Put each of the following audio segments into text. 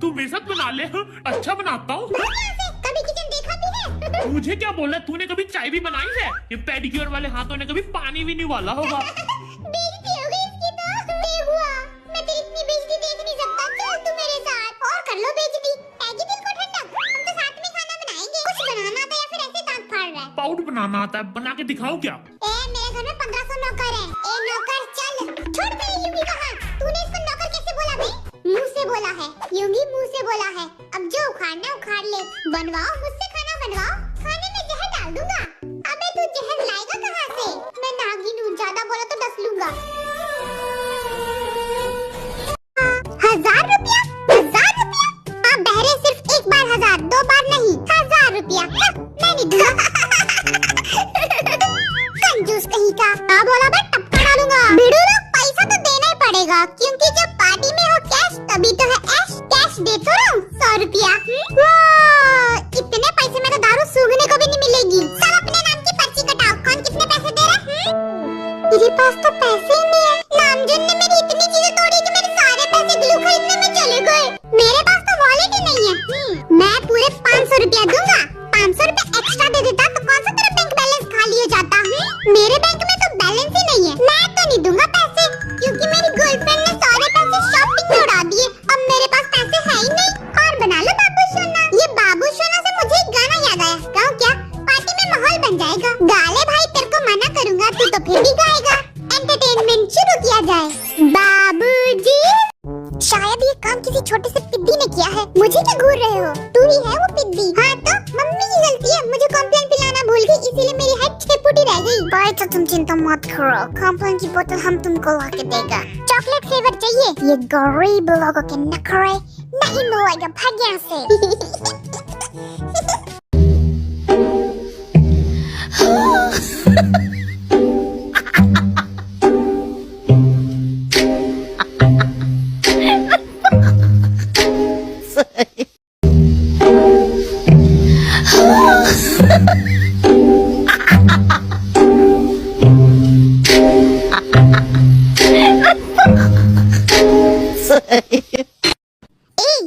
तू मेरे साथ बना ले। अच्छा बनाता हूँ। कभी किचन देखा भी है? मुझे क्या बोला, तूने कभी चाय भी बनाई है? ये पेडिक्योर वाले हाथों ने कभी पानी भी नहीं उबाला होगा। बेइज्जती हो गई इसकी तो। ये हुआ, मैं तेरी इतनी बेइज्जती देख नहीं सकता। चल तू मेरे साथ और कर लो बेइज्जती। ऐगी दिल को ठंडक, हम तो साथ में खाना बनाएंगे। कुछ बनाना आता या फिर ऐसे दांत फाड़ रहा है? पाउड बनाना आता है, बना के दिखाओ क्या? मेरे घर में 1500 नौकर हैं। नौकर चल। छोड़ मेरी यूंगी का हाथ। तूने इसको नौकर कैसे बोला बे? मुंह से बोला है यूंगी, मुंह से बोला है। अब जो उखाड़ना उखाड़ ले। बनवाओ मुझसे खाना बनवाओ, खाने में जहर डाल दूंगा। अबे तू जहर लाएगा कहाँ से? मैं नागिन हूँ, ज्यादा बोला तो डस लूंगा। 1000 रुपया? 1000 रुपया? हाँ बहरे, सिर्फ एक बार 1000, 2 बार नहीं। 1000 रुपया मैं नहीं दूंगा। कंजूस कहीं का। हाँ बोला बे, टपका डालूंगा। भिड़ू लोग, पैसा तो देना ही पड़ेगा, क्योंकि जब पार्टी में हो कैश तभी तो है ऐश। कैश दे तो रहा हूँ, 100 रुपया। इतने पैसे में तो दारू सूंघने को भी नहीं मिलेगी। सब अपने नाम की पर्ची कटाओ, कौन कितने पैसे दे रहा है? मेरे पास तो पैसे ही नहीं है। नामजन ने मेरी इतनी चीजें तोड़ी कि मेरे सारे पैसे ग्लू खरीदने में चले गए। मेरे पास तो वॉलेट ही नहीं है। मैं पूरे 500 रुपया दूंगा। 500 रुपया एक्स्ट्रा दे देता तो कौन सा तेरा बैंक बैलेंस खाली हो जाता? मेरे बैंक में तो बैलेंस ही नहीं है। मैं तो नहीं दूंगा पैसे, क्योंकि मेरी गर्लफ्रेंड ने सारे पैसे शॉपिंग में उड़ा दिए। अब मेरे पास पैसे है ही नहीं। और बना लो बाबू सोना। ये बाबू सोना से मुझे एक गाना याद आया। गाओ क्या? पार्टी में माहौल बन जाएगा। गाले भाई, तेरे को मना करूंगा, तू तो फिर भी गाएगा। एंटरटेनमेंट शुरू किया जाए। बाबूजी, शायद ये काम किसी छोटे से पिद्दी ने किया है। मुझे क्या घूर रहे हो? तू ही है वो पिद्दी। हाँ तो मम्मी की गलती है, मुझे कॉम्प्लेन पिलाना भूल गई, इसीलिए मेरी हेड छेपुटी रह गई। भाई तो तुम चिंता मत करो, कॉम्प्लेन की बोतल हम तुमको ला के देगा। चॉकलेट फ्लेवर चाहिए? ये गरीब लोगों के नखरे नहीं मिलेगा, भाग यहाँ से।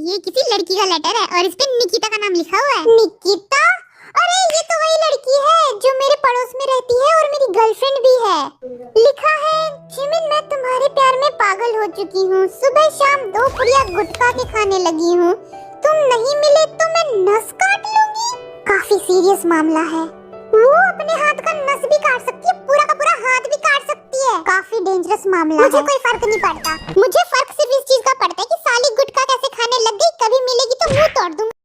ये किसी लड़की का लेटर है और इस पे निकिता का नाम लिखा हुआ है। निकिता? अरे ये तो वही लड़की है जो मेरे पड़ोस में रहती है और मेरी गर्लफ्रेंड भी है। लिखा है, जिमिन मैं तुम्हारे प्यार में पागल हो चुकी हूँ। सुबह शाम 2 पुड़िया गुटखा के खाने लगी हूँ। तुम नहीं मिले तो मैं नस काट लूंगी। काफी सीरियस मामला है। वो अपने हाथ का नस भी काट सकती है, पूरा का पूरा हाथ भी काट सकती है। काफी डेंजरस मामला है। मुझे कोई फर्क नहीं पड़ता, मुझे फर्क